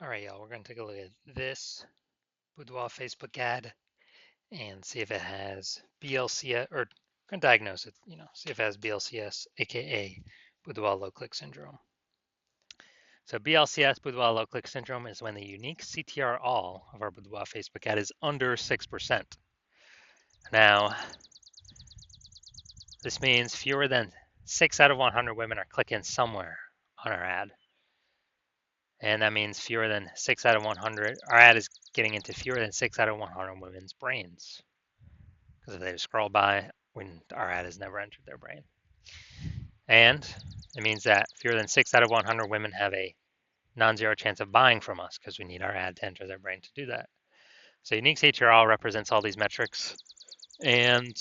All right, y'all, we're going to take a look at this Boudoir Facebook ad and see if it has BLCS, or going to diagnose it, see if it has BLCS, aka Boudoir low click syndrome. So BLCS, Boudoir low click syndrome, is when the unique CTR all of our Boudoir Facebook ad is under 6%. Now, this means fewer than 6 out of 100 women are clicking somewhere on our ad. And that means fewer than 6 out of 100, our ad is getting into fewer than 6 out of 100 women's brains. Because if they scroll by, when our ad has never entered their brain. And it means that fewer than 6 out of 100 women have a non-zero chance of buying from us because we need our ad to enter their brain to do that. So unique CTRL represents all these metrics, and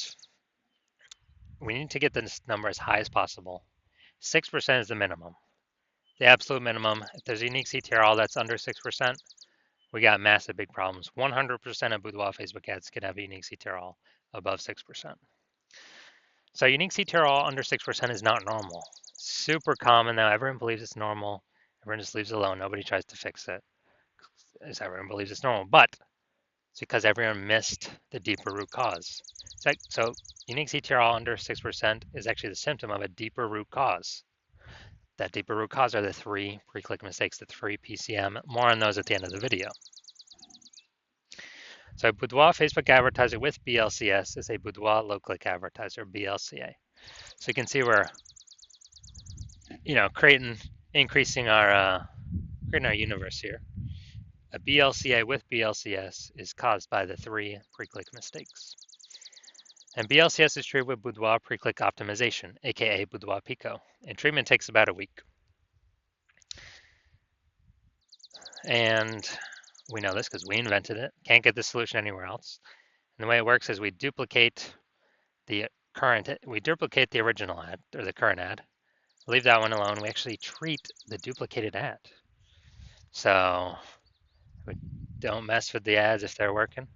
we need to get this number as high as possible. 6% is the minimum. The absolute minimum, if there's a unique CTRL that's under 6%, we got massive big problems. 100% of Boudoir Facebook ads can have a unique CTRL above 6%. So unique CTRL under 6% is not normal. Super common though. Everyone believes it's normal. Everyone just leaves it alone. Nobody tries to fix it. As everyone believes it's normal. But it's because everyone missed the deeper root cause. So unique CTRL under 6% is actually the symptom of a deeper root cause. That deeper root cause are the 3 pre-click mistakes, the 3 PCM. More on those at the end of the video. So Boudoir Facebook advertiser with BLCS is a Boudoir low-click advertiser, BLCA. So you can see we're, increasing our universe here. A BLCA with BLCS is caused by the 3 pre-click mistakes. And BLCS is treated with Boudoir pre-click optimization, aka Boudoir Pico, and treatment takes about a week. And we know this because we invented it. Can't get this solution anywhere else. And the way it works is we duplicate the original ad, or the current ad. Leave that one alone. We actually treat the duplicated ad. So we don't mess with the ads if they're working.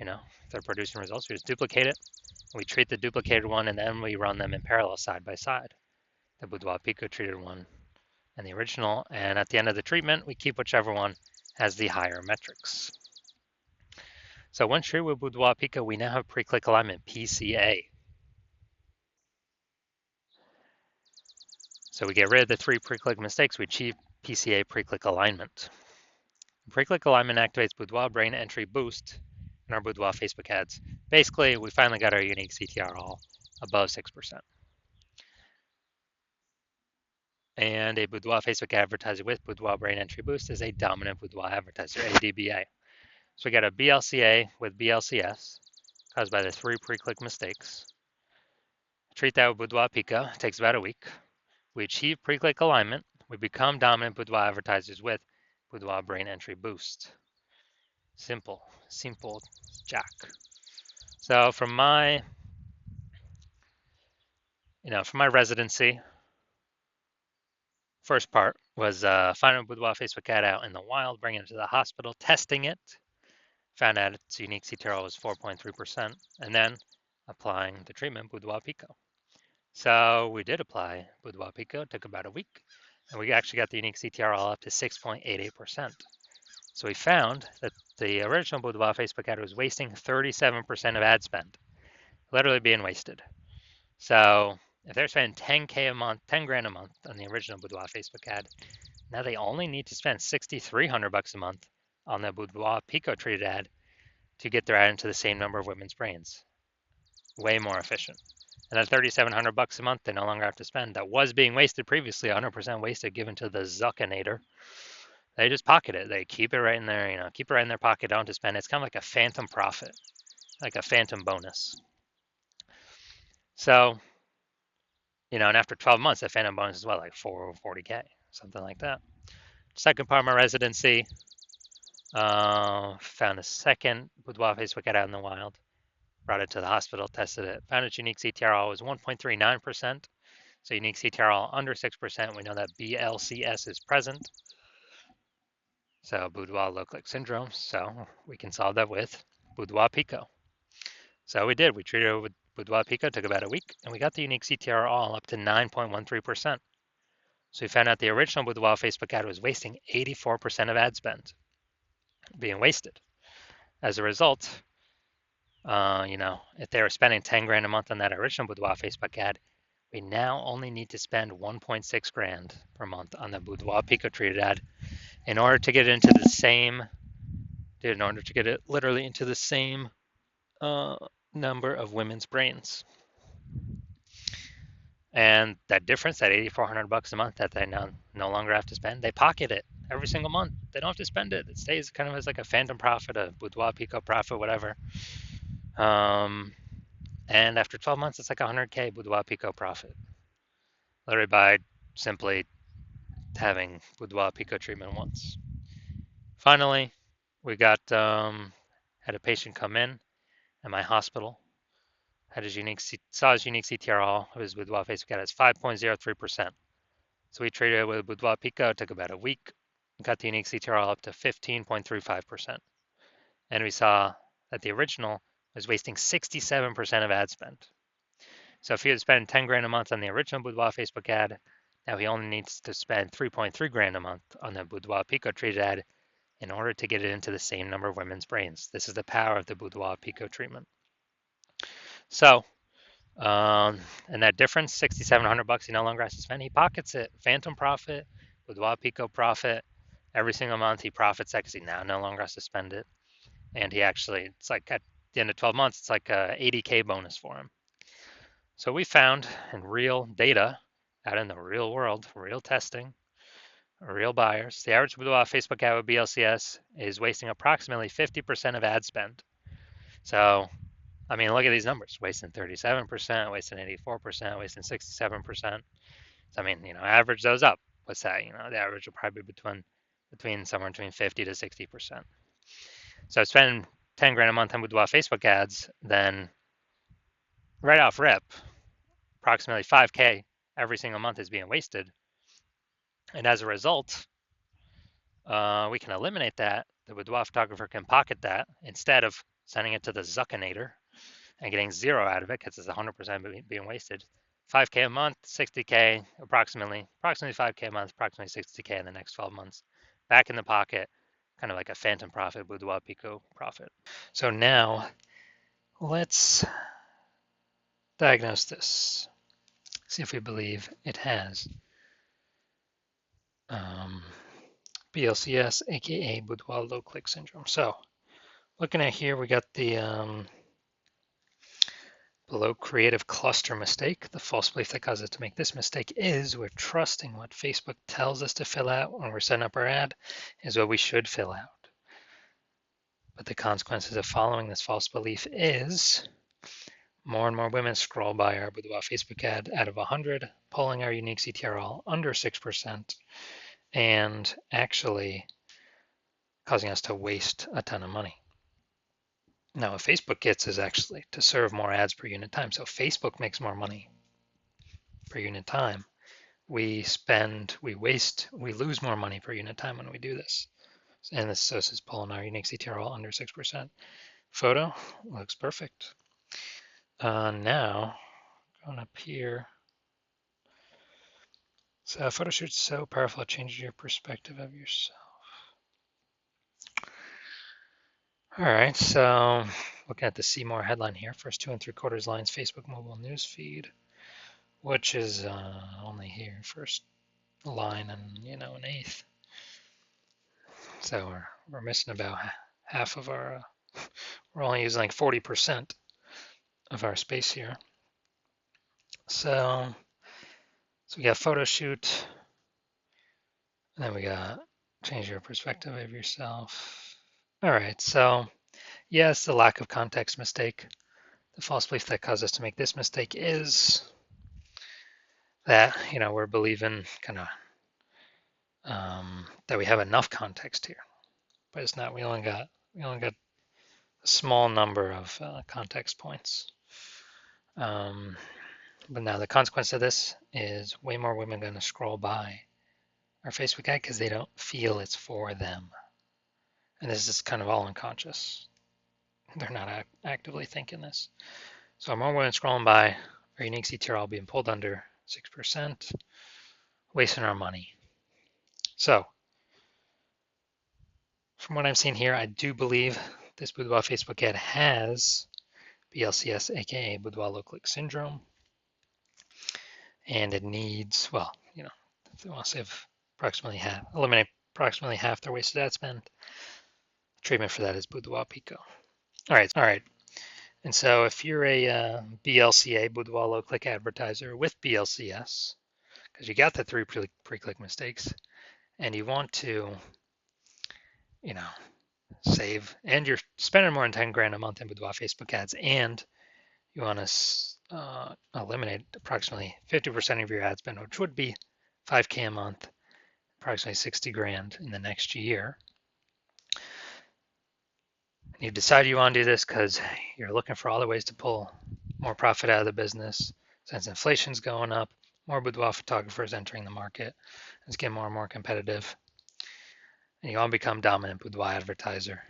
If they're producing results, we just duplicate it. We treat the duplicated one, and then we run them in parallel side by side. The Boudoir Pico treated one and the original. And at the end of the treatment, we keep whichever one has the higher metrics. So once treated with Boudoir Pico, we now have pre-click alignment, PCA. So we get rid of the 3 pre-click mistakes. We achieve PCA pre-click alignment. Pre-click alignment activates Boudoir brain entry boost in our Boudoir Facebook ads. Basically, we finally got our unique CTR all above 6%. And a Boudoir Facebook advertiser with Boudoir brain entry boost is a dominant Boudoir advertiser, a DBA. So we got a BLCA with BLCS caused by the 3 pre-click mistakes. Treat that with Boudoir Pico. It takes about a week. We achieve pre-click alignment. We become dominant Boudoir advertisers with Boudoir brain entry boost. Simple jack. So from my residency, first part was finding a Boudoir Facebook ad out in the wild, bringing it to the hospital, testing it, found out its unique CTRL was 4.3%, and then applying the treatment Boudoir Pico. So we did apply Boudoir Pico, it took about a week, and we actually got the unique CTRL up to 6.88%. So we found that the original Boudoir Facebook ad was wasting 37% of ad spend, literally being wasted. So if they're spending 10K a month, 10 grand a month on the original Boudoir Facebook ad, now they only need to spend $6,300 a month on the Boudoir Pico treated ad to get their ad into the same number of women's brains. Way more efficient. And at $3,700 a month, they no longer have to spend. That was being wasted previously, 100% wasted, given to the Zuckinator. They just pocket it. They keep it right in there, keep it right in their pocket, don't have to spend. It's kind of like a phantom profit, like a phantom bonus. So, and after 12 months, that phantom bonus is what, like $40K, something like that. Second part of my residency, found a second Boudoir Facebook ad out in the wild, brought it to the hospital, tested it, found its unique CTRL was 1.39%. So unique CTRL under 6%, we know that BLCS is present. So Boudoir low click syndrome. So we can solve that with Boudoir Pico. So we did. We treated it with Boudoir Pico, took about a week, and we got the unique CTR all up to 9.13%. So we found out the original Boudoir Facebook ad was wasting 84% of ad spend being wasted. As a result, if they were spending 10 grand a month on that original Boudoir Facebook ad, we now only need to spend 1.6 grand per month on the Boudoir Pico treated ad in order to get it into the same, in order to get it literally into the same number of women's brains. And that difference, that $8,400 a month that they no longer have to spend, they pocket it every single month. They don't have to spend it. It stays kind of as like a phantom profit, a Boudoir Pico profit, whatever. And after 12 months, it's like 100K Boudoir Pico profit, literally by simply having Boudoir Pico treatment once. Finally, we got had a patient come in at my hospital, saw his unique CTRL of his Boudoir Facebook ad as 5.03%. So we treated it with Boudoir Pico. It took about a week, got the unique CTRL up to 15.35%. And we saw that the original was wasting 67% of ad spend. So if he had spent 10 grand a month on the original Boudoir Facebook ad, now he only needs to spend 3.3 grand a month on the Boudoir Pico treated ad in order to get it into the same number of women's brains. This is the power of the Boudoir Pico treatment. So, and that difference, $6,700 he no longer has to spend. He pockets it. Phantom profit, Boudoir Pico profit. Every single month he profits that because he now no longer has to spend it. And he actually, it's like at the end of 12 months, it's like a 80K bonus for him. So we found in real data, out in the real world, real testing, real buyers, the average Boudoir Facebook ad with BLCS is wasting approximately 50% of ad spend. So, I mean, look at these numbers: wasting 37%, wasting 84%, wasting 67%. So, I mean, average those up. What's that? The average will probably be between somewhere between 50 to 60%. So, spending 10 grand a month on Boudoir Facebook ads, then right off rip, approximately 5K every single month is being wasted. And as a result, we can eliminate that. The Boudoir photographer can pocket that instead of sending it to the Zuckinator and getting zero out of it because it's 100% being wasted. 5K a month, 60K, approximately 5K a month, approximately 60K in the next 12 months. Back in the pocket, kind of like a phantom profit, Boudoir Pico profit. So now let's diagnose this. See if we believe it has BLCS, aka Boudoir low click syndrome. So looking at here, we got the below creative cluster mistake. The false belief that causes us to make this mistake is we're trusting what Facebook tells us to fill out when we're setting up our ad is what we should fill out. But the consequences of following this false belief is more and more women scroll by our Boudoir Facebook ad out of 100, pulling our unique CTRL under 6%, and actually causing us to waste a ton of money. Now, what Facebook gets is actually to serve more ads per unit time. So Facebook makes more money per unit time. We lose more money per unit time when we do this. And this is pulling our unique CTRL under 6%. Photo looks perfect. Now, going up here. So a photo shoot's so powerful, it changes your perspective of yourself. All right, so looking at the See More headline here, first 2 3/4 lines, Facebook mobile news feed, which is only here, first line and an eighth. So we're missing about half of our. We're only using like 40% of our space here. So we got photo shoot, and then we got change your perspective of yourself. All right, so yes, the lack of context mistake. The false belief that caused us to make this mistake is that we're believing kind of that we have enough context here, but it's not. We only got a small number of context points. But now the consequence of this is way more women going to scroll by our Facebook ad because they don't feel it's for them, and this is kind of all unconscious. They're not actively thinking this. So more women scrolling by, our unique CTRL being pulled under 6%. wasting our money. So from what I'm seeing here, I do believe this Boudoir Facebook ad has BLCS, aka Boudoir low click syndrome, and it needs, well, if they want to save eliminate approximately half their wasted ad spend, treatment for that is Boudoir Pico. All right. And so if you're a BLCA, Boudoir low click advertiser with BLCS, because you got the 3 pre-click mistakes, and you want to, save, and you're spending more than 10 grand a month in Boudoir Facebook ads, and you want to eliminate approximately 50% of your ad spend, which would be 5K a month, approximately 60 grand in the next year. And you decide you want to do this because you're looking for other ways to pull more profit out of the business. Since inflation's going up, more boudoir photographers entering the market. It's getting more and more competitive. And you want to become dominant boudoir advertiser.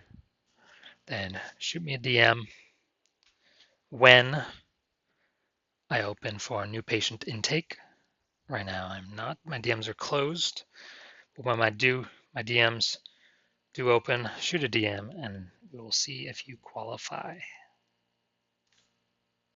Then shoot me a DM when I open for new patient intake. Right now I'm not. My DMs are closed. But when my DMs do open, shoot a DM and we will see if you qualify.